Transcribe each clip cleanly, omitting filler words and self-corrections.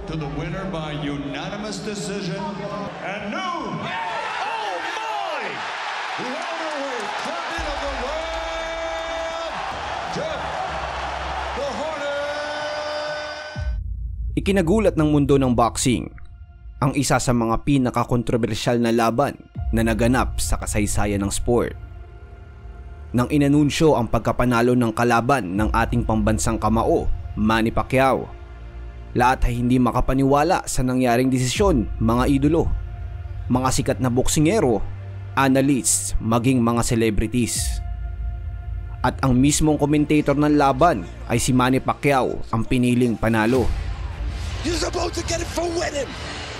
to the winner by unanimous decision. And new, oh my, welterweight champion of the world, Jeff the Hornet. Ikinagulat ng mundo ng boxing ang isa sa mga pinaka-kontrobersyal na laban na naganap sa kasaysayan ng sport. Nang inanunsyo ang pagkapanalo ng kalaban ng ating pambansang kamao, Manny Pacquiao, lahat ay hindi makapaniwala sa nangyaring desisyon, mga idolo, mga sikat na boksingero, analysts, maging mga celebrities. At ang mismong commentator ng laban ay si Manny Pacquiao ang piniling panalo. You're supposed to get it for winning.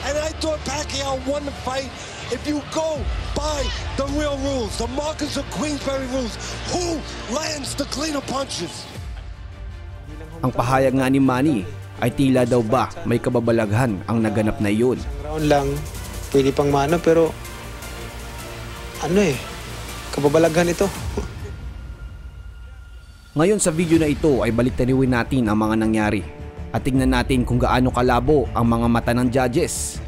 And I thought Pacquiao won the fight. If you go by the real rules, the Marcus of Queensberry rules, who lands the cleaner punches? Ang pahayag nga ni Manny ay tila daw ba may kababalaghan ang naganap na iyon. Round lang, pwede pang mano pero kababalaghan ito. Ngayon sa video na ito ay baliktariwin natin ang mga nangyari at tingnan natin kung gaano kalabo ang mga mata ng judges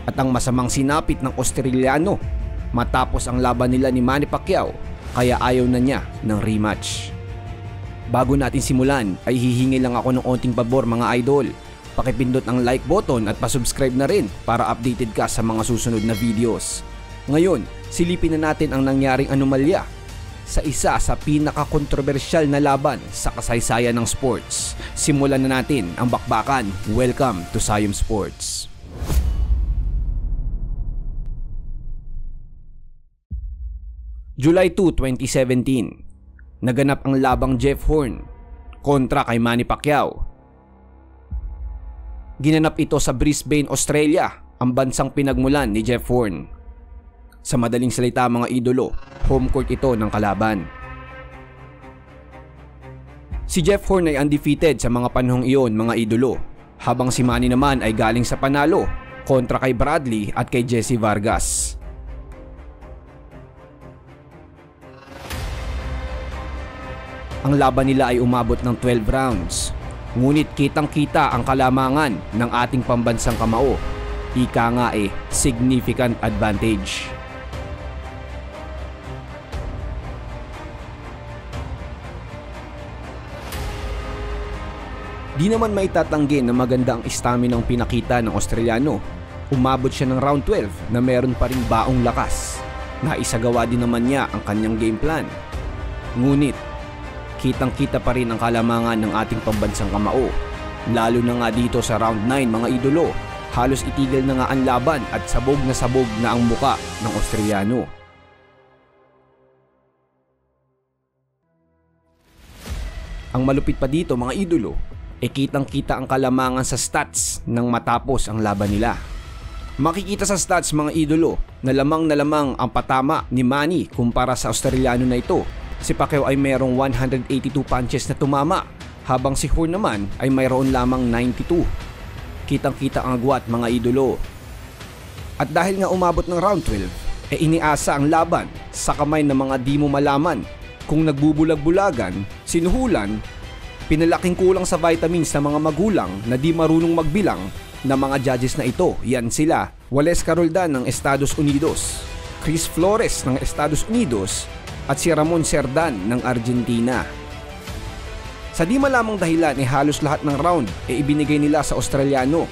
at ang masamang sinapit ng Australiano matapos ang laban nila ni Manny Pacquiao kaya ayaw na niya ng rematch. Bago natin simulan ay hihingi lang ako ng onting pabor mga idol. Pakipindot ang like button at pasubscribe na rin para updated ka sa mga susunod na videos. Ngayon, silipin na natin ang nangyaring anomalya sa isa sa pinaka-kontrobersyal na laban sa kasaysayan ng sports. Simulan na natin ang bakbakan. Welcome to Siam Sports. July 2, 2017. Naganap ang labang Jeff Horn kontra kay Manny Pacquiao. Ginanap ito sa Brisbane, Australia, ang bansang pinagmulan ni Jeff Horn. Sa madaling salita mga idolo, home court ito ng kalaban. Si Jeff Horn ay undefeated sa mga panahong iyon mga idolo, habang si Manny naman ay galing sa panalo kontra kay Bradley at kay Jesse Vargas. Ang laban nila ay umabot ng 12 rounds, ngunit kitang-kita ang kalamangan ng ating pambansang kamao. Ika nga significant advantage. Di naman maitatanggi na maganda ang stamina ng pinakita ng Australiano. Umabot siya ng round 12 na meron pa ring baong lakas. Naisagawa din naman niya ang kanyang game plan. Ngunit, kitang-kita pa rin ang kalamangan ng ating pambansang kamao. Lalo na nga dito sa round 9 mga idolo. Halos itigil na nga ang laban at sabog na ang muka ng Australiano. Ang malupit pa dito mga idolo, kitang-kita ang kalamangan sa stats nang matapos ang laban nila. Makikita sa stats mga idolo na lamang ang patama ni Manny kumpara sa Australiano na ito. Si Pacquiao ay mayroong 182 punches na tumama, habang si Horn naman ay mayroon lamang 92. Kitang-kita ang agwat mga idolo. At dahil nga umabot ng round 12, iniasa ang laban sa kamay ng mga di mo malaman kung nagbubulag-bulagan, sinuhulan, pinalaking kulang sa vitamins ng mga magulang na di marunong magbilang na mga judges na ito. Yan sila: Waleska Roldan ng Estados Unidos, Chris Flores ng Estados Unidos, at si Ramon Cerdan ng Argentina. Sa di malamang dahilan halos lahat ng round ibinigay nila sa Australiano.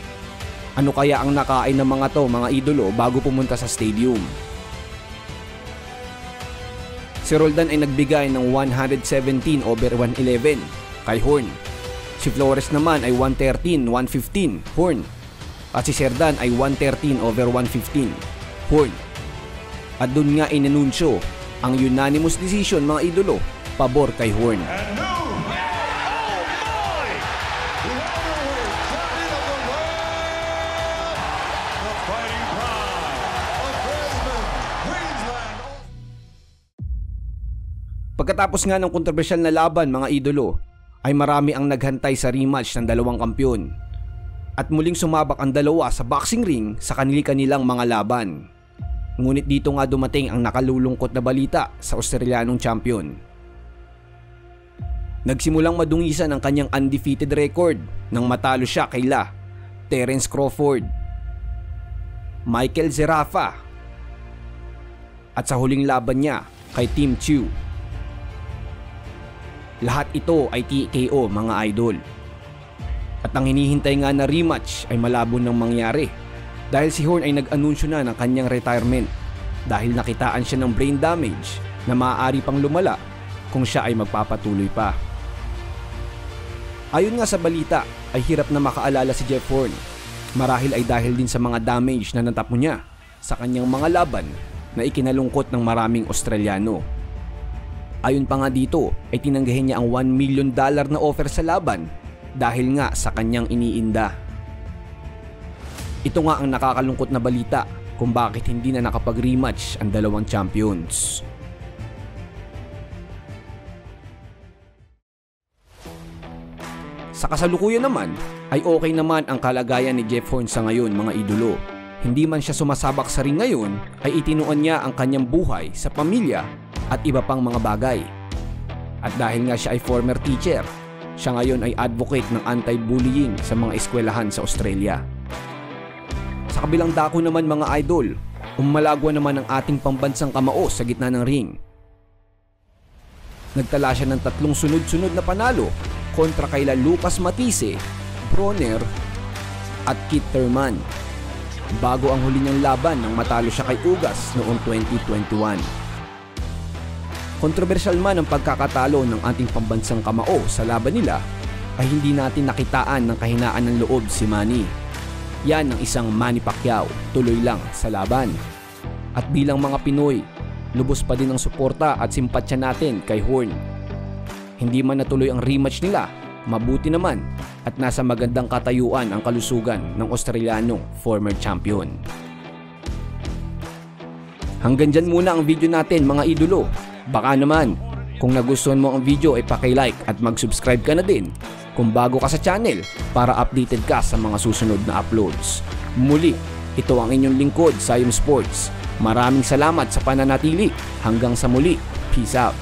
Ano kaya ang nakain ng mga to mga idolo bago pumunta sa stadium? Si Roldan ay nagbigay ng 117/111 kay Horn. Si Flores naman ay 113/115 Horn. At si Cerdan ay 113/115 Horn. At dun nga inanunsyo ang unanimous decision mga idolo, pabor kay Horn. Pagkatapos nga ng kontrobersyal na laban mga idolo, ay marami ang naghantay sa rematch ng dalawang kampyon. At muling sumabak ang dalawa sa boxing ring sa kanilang mga laban. Ngunit dito nga dumating ang nakalulungkot na balita sa Australianong champion. Nagsimulang madungisan ang kanyang undefeated record nang matalo siya kay La Terence Crawford, Michael Zerafa, at sa huling laban niya kay Tim Tszyu. Lahat ito ay TKO mga idol. At ang hinihintay nga na rematch ay malabo nang mangyari dahil si Horn ay nag-anunsyo na ng kanyang retirement dahil nakitaan siya ng brain damage na maaari pang lumala kung siya ay magpapatuloy pa. Ayon nga sa balita ay hirap na makaalala si Jeff Horn, marahil ay dahil din sa mga damage na natamo niya sa kanyang mga laban na ikinalungkot ng maraming Australiano. Ayon pa nga dito ay tinanggihan niya ang $1 million na offer sa laban dahil nga sa kanyang iniinda. Ito nga ang nakakalungkot na balita kung bakit hindi na nakapag-rematch ang dalawang champions. Sa kasalukuyan naman ay okay naman ang kalagayan ni Jeff Horn sa ngayon mga idolo. Hindi man siya sumasabak sa ring ngayon ay itinuan niya ang kanyang buhay sa pamilya at iba pang mga bagay. At dahil nga siya ay former teacher, siya ngayon ay advocate ng anti-bullying sa mga eskwelahan sa Australia. Sa kabilang dako naman mga idol, umalagwa naman ang ating pambansang kamao sa gitna ng ring. Nagtala siya ng 3 sunod-sunod na panalo kontra kaila Lucas Matisse, Bronner at Keith Thurman, bago ang huli niyang laban nang matalo siya kay Ugas noong 2021. Kontrobersyal man ang pagkakatalo ng ating pambansang kamao sa laban nila ay hindi natin nakitaan ng kahinaan ng loob si Manny. Yan ang isang Manny Pacquiao, tuloy lang sa laban. At bilang mga Pinoy, lubos pa din ang suporta at simpatsya natin kay Horn. Hindi man natuloy ang rematch nila, mabuti naman at nasa magandang katayuan ang kalusugan ng Australianong former champion. Hanggang dyan muna ang video natin mga idolo. Baka naman, kung nagustuhan mo ang video ay paki-like at mag-subscribe ka na din kung bago ka sa channel para updated ka sa mga susunod na uploads. Muli, ito ang inyong lingkod, Sayom Sports. Maraming salamat sa pananatili. Hanggang sa muli. Peace out.